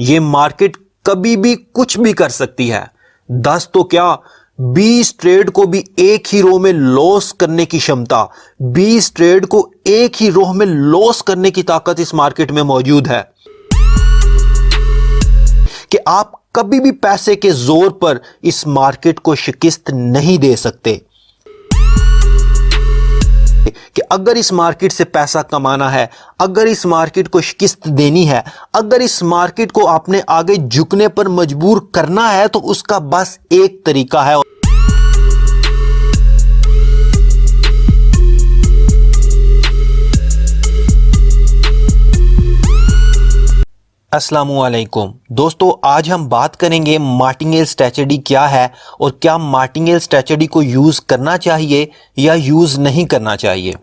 ये मार्केट कभी भी कुछ भी कर सकती है। 10 तो क्या 20 ट्रेड को भी एक ही रो में लॉस करने की क्षमता, 20 ट्रेड को एक ही रो में लॉस करने की ताकत इस मार्केट में मौजूद है कि आप कभी भी पैसे के जोर पर इस मार्केट को शिकस्त नहीं दे सकते। कि अगर इस मार्केट से पैसा कमाना है, अगर इस मार्केट को शिकस्त देनी है, अगर इस मार्केट को अपने आगे झुकने पर मजबूर करना है तो उसका बस एक तरीका है। अस्सलामुअलैकुम दोस्तों, आज हम बात करेंगे मार्टिंगेल स्ट्रैटेजी क्या है और क्या मार्टिंगेल स्ट्रैटेजी को यूज़ करना चाहिए या यूज़ नहीं करना चाहिए।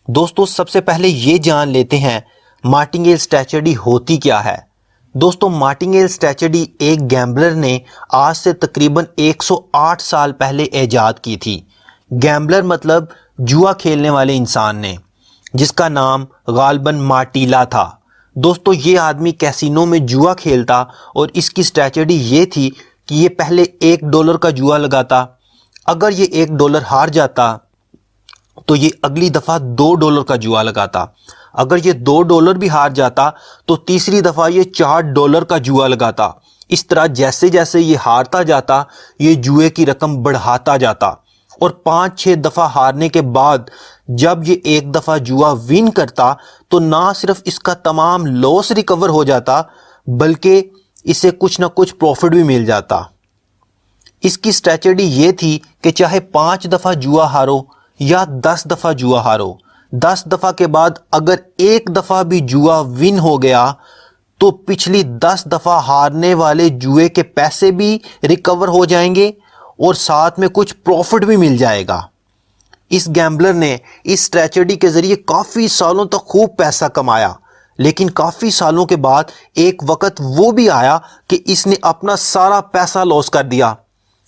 दोस्तों, सबसे पहले ये जान लेते हैं मार्टिंगेल स्ट्रैटेजी होती क्या है। दोस्तों, मार्टिंगेल स्ट्रैटेजी एक गैम्बलर ने आज से तकरीबन 108 साल पहले ईजाद की थी। गैम्बलर मतलब जुआ खेलने वाले इंसान ने, जिसका नाम गालिबन मार्टिला था। दोस्तों, ये आदमी कैसीनो में जुआ खेलता और इसकी स्ट्रैटेजी ये थी कि ये पहले $1 का जुआ लगाता। अगर ये $1 हार जाता तो ये अगली दफ़ा $2 का जुआ लगाता। अगर ये $2 भी हार जाता तो तीसरी दफ़ा ये $4 का जुआ लगाता। इस तरह जैसे जैसे ये हारता जाता ये जुए की रकम बढ़ाता जाता और 5-6 दफ़ा हारने के बाद जब ये एक दफ़ा जुआ विन करता तो ना सिर्फ इसका तमाम लॉस रिकवर हो जाता बल्कि इसे कुछ ना कुछ प्रॉफिट भी मिल जाता। इसकी स्ट्रैटेजी ये थी कि चाहे 5 दफ़ा जुआ हारो या 10 दफ़ा जुआ हारो, 10 दफ़ा के बाद अगर एक दफ़ा भी जुआ विन हो गया तो पिछली 10 दफ़ा हारने वाले जुए के पैसे भी रिकवर हो जाएंगे और साथ में कुछ प्रॉफिट भी मिल जाएगा। इस गैम्बलर ने इस स्ट्रैटेजी के ज़रिए काफ़ी सालों तक खूब पैसा कमाया, लेकिन काफ़ी सालों के बाद एक वक्त वो भी आया कि इसने अपना सारा पैसा लॉस कर दिया।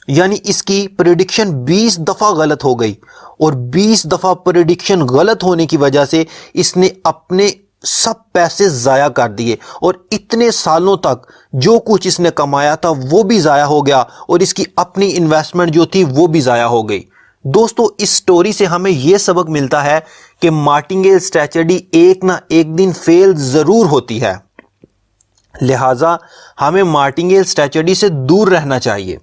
यानी इसकी प्रेडिक्शन 20 दफ़ा गलत हो गई और 20 दफ़ा प्रेडिक्शन गलत होने की वजह से इसने अपने सब पैसे ज़ाया कर दिए और इतने सालों तक जो कुछ इसने कमाया था वो भी ज़ाया हो गया और इसकी अपनी इन्वेस्टमेंट जो थी वो भी ज़ाया हो गई। दोस्तों, इस स्टोरी से हमें यह सबक मिलता है कि मार्टिंगेल स्ट्रैटेजी एक ना एक दिन फेल ज़रूर होती है, लिहाजा हमें मार्टिंगेल स्ट्रैटेजी से दूर रहना चाहिए।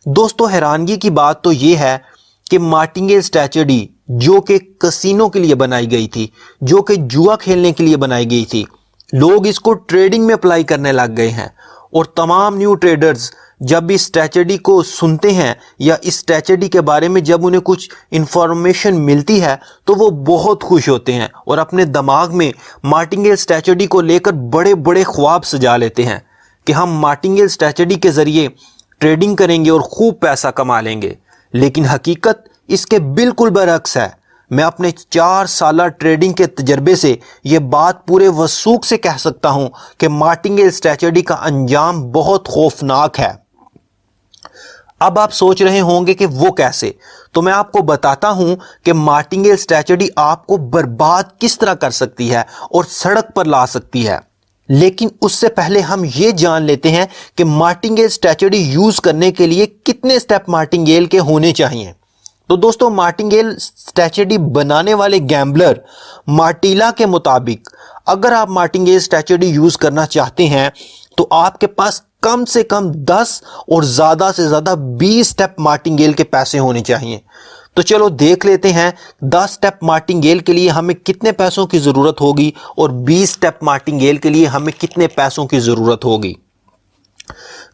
दोस्तों, हैरानगी की बात तो यह है कि मार्टिंगेल स्ट्रैटेजी जो कि कसिनो के लिए बनाई गई थी, जो कि जुआ खेलने के लिए बनाई गई थी, लोग इसको ट्रेडिंग में अप्लाई करने लग गए हैं और तमाम न्यू ट्रेडर्स जब इस स्ट्रैटेजी को सुनते हैं या इस स्ट्रैटेजी के बारे में जब उन्हें कुछ इंफॉर्मेशन मिलती है तो वो बहुत खुश होते हैं और अपने दिमाग में मार्टिंगेल स्ट्रैटेजी को लेकर बड़े बड़े ख्वाब सजा लेते हैं कि हम मार्टिंगेल स्ट्रैटेजी के ज़रिए ट्रेडिंग करेंगे और खूब पैसा कमा लेंगे। लेकिन हकीकत इसके बिल्कुल बरअक्स है। मैं अपने 4 साल ट्रेडिंग के तजर्बे से ये बात पूरे वसूख से कह सकता हूं कि मार्टिंगेल स्ट्रैटेजी का अंजाम बहुत खौफनाक है। अब आप सोच रहे होंगे कि वो कैसे, तो मैं आपको बताता हूं कि मार्टिंगेल स्ट्रैटेजी आपको बर्बाद किस तरह कर सकती है और सड़क पर ला सकती है। लेकिन उससे पहले हम ये जान लेते हैं कि मार्टिंगेल स्ट्रैटेजी यूज करने के लिए कितने स्टेप मार्टिंगेल के होने चाहिए। तो दोस्तों, मार्टिंगेल स्ट्रैटेजी बनाने वाले गैम्बलर मार्टिला के मुताबिक अगर आप मार्टिंगेल स्ट्रैटेजी यूज करना चाहते हैं तो आपके पास कम से कम 10 और ज़्यादा से ज़्यादा 20 स्टेप मार्टिंगेल के पैसे होने चाहिए। तो चलो देख लेते हैं 10 स्टेप मार्टिंगेल के लिए हमें कितने पैसों की ज़रूरत होगी और 20 स्टेप मार्टिंगेल के लिए हमें कितने पैसों की ज़रूरत होगी।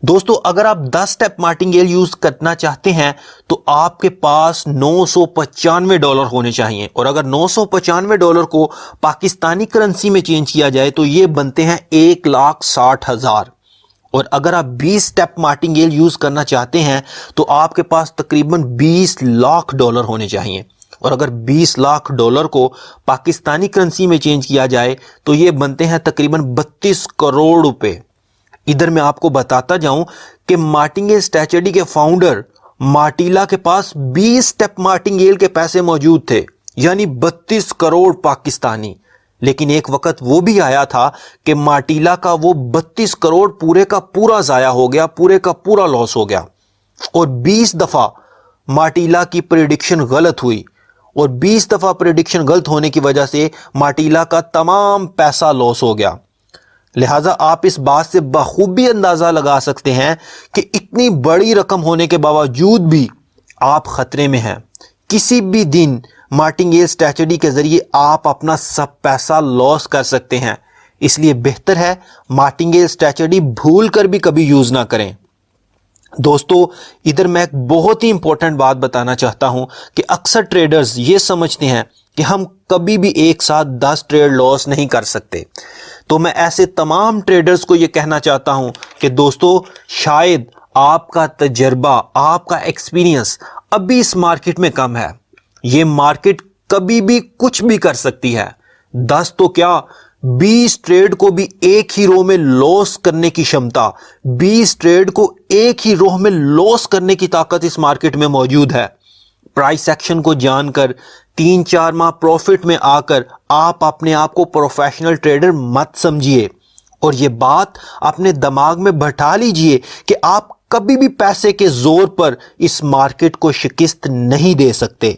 दोस्तों, अगर आप 10 स्टेप मार्टिंगेल यूज़ करना चाहते हैं तो आपके पास $995 होने चाहिए और अगर $995 को पाकिस्तानी करेंसी में चेंज किया जाए तो ये बनते हैं 1,60,000। और अगर आप 20 स्टेप मार्टिंगेल यूज़ करना चाहते हैं तो आपके पास तकरीबन $20 लाख होने चाहिए और अगर $20 लाख को पाकिस्तानी करेंसी में चेंज किया जाए तो ये बनते हैं तकरीबन 32 करोड़ रुपए। इधर मैं आपको बताता जाऊं कि मार्टिंगेल स्ट्रैटेजी के फाउंडर मार्टिला के पास 20 स्टेप मार्टिंगेल के पैसे मौजूद थे, यानी 32 करोड़ पाकिस्तानी। लेकिन एक वक्त वो भी आया था कि माटीला का वो 32 करोड़ पूरे का पूरा जाया हो गया, पूरे का पूरा लॉस हो गया। और 20 दफा माटीला की प्रेडिक्शन गलत हुई और 20 दफा प्रेडिक्शन गलत होने की वजह से माटीला का तमाम पैसा लॉस हो गया। लिहाजा आप इस बात से बखूबी अंदाजा लगा सकते हैं कि इतनी बड़ी रकम होने के बावजूद भी आप खतरे में हैं। किसी भी दिन मार्टिंगेल स्ट्रैटेजी के जरिए आप अपना सब पैसा लॉस कर सकते हैं। इसलिए बेहतर है मार्टिंगेल स्ट्रैटेजी भूल कर भी कभी यूज ना करें। दोस्तों, इधर मैं एक बहुत ही इंपॉर्टेंट बात बताना चाहता हूं कि अक्सर ट्रेडर्स ये समझते हैं कि हम कभी भी एक साथ 10 ट्रेड लॉस नहीं कर सकते। तो मैं ऐसे तमाम ट्रेडर्स को ये कहना चाहता हूं कि दोस्तों, शायद आपका तजर्बा, आपका एक्सपीरियंस अभी इस मार्केट में कम है। ये मार्केट कभी भी कुछ भी कर सकती है। 10 तो क्या, 20 ट्रेड को भी एक ही रो में लॉस करने की क्षमता, 20 ट्रेड को एक ही रो में लॉस करने की ताकत इस मार्केट में मौजूद है। प्राइस एक्शन को जानकर 3-4 माह प्रॉफिट में आकर आप अपने आप को प्रोफेशनल ट्रेडर मत समझिए और ये बात अपने दिमाग में बैठा लीजिए कि आप कभी भी पैसे के जोर पर इस मार्केट को शिकस्त नहीं दे सकते।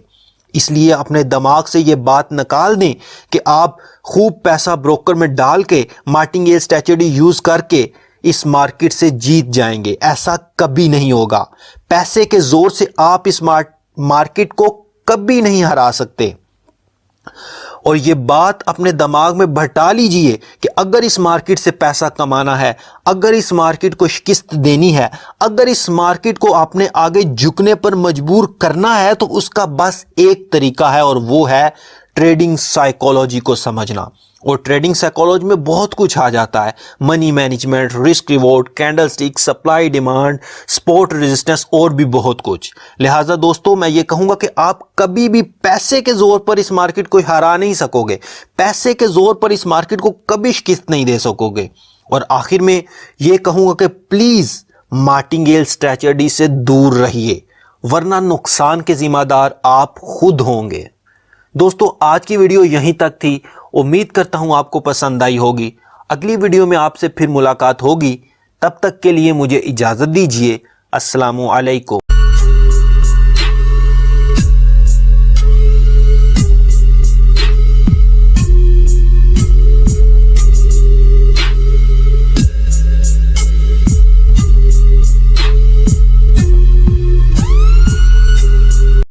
इसलिए अपने दिमाग से ये बात निकाल दें कि आप खूब पैसा ब्रोकर में डाल के मार्टिंगेल स्ट्रैटेजी यूज करके इस मार्केट से जीत जाएंगे। ऐसा कभी नहीं होगा। पैसे के जोर से आप इस मार्केट को कभी नहीं हरा सकते। और ये बात अपने दिमाग में बैठा लीजिए कि अगर इस मार्केट से पैसा कमाना है, अगर इस मार्केट को शिकस्त देनी है, अगर इस मार्केट को अपने आगे झुकने पर मजबूर करना है तो उसका बस एक तरीका है और वो है ट्रेडिंग साइकोलॉजी को समझना। और ट्रेडिंग साइकोलॉजी में बहुत कुछ आ जाता है, money management, risk reward, candlestick, supply demand, support resistance और भी बहुत कुछ। लिहाजा दोस्तों, मैं ये कहूंगा कि आप कभी भी पैसे के जोर पर इस मार्केट को हरा नहीं सकोगे, पैसे के जोर पर इस मार्केट को कभी शिकस्त नहीं दे सकोगे। और आखिर में ये कहूंगा कि प्लीज मार्टिंगेल स्ट्रैटेजी से दूर रहिए, वरना नुकसान के जिम्मेदार आप खुद होंगे। दोस्तों, आज की वीडियो यहीं तक थी। उम्मीद करता हूं आपको पसंद आई होगी। अगली वीडियो में आपसे फिर मुलाकात होगी। तब तक के लिए मुझे इजाजत दीजिए। अस्सलामु अलैकुम।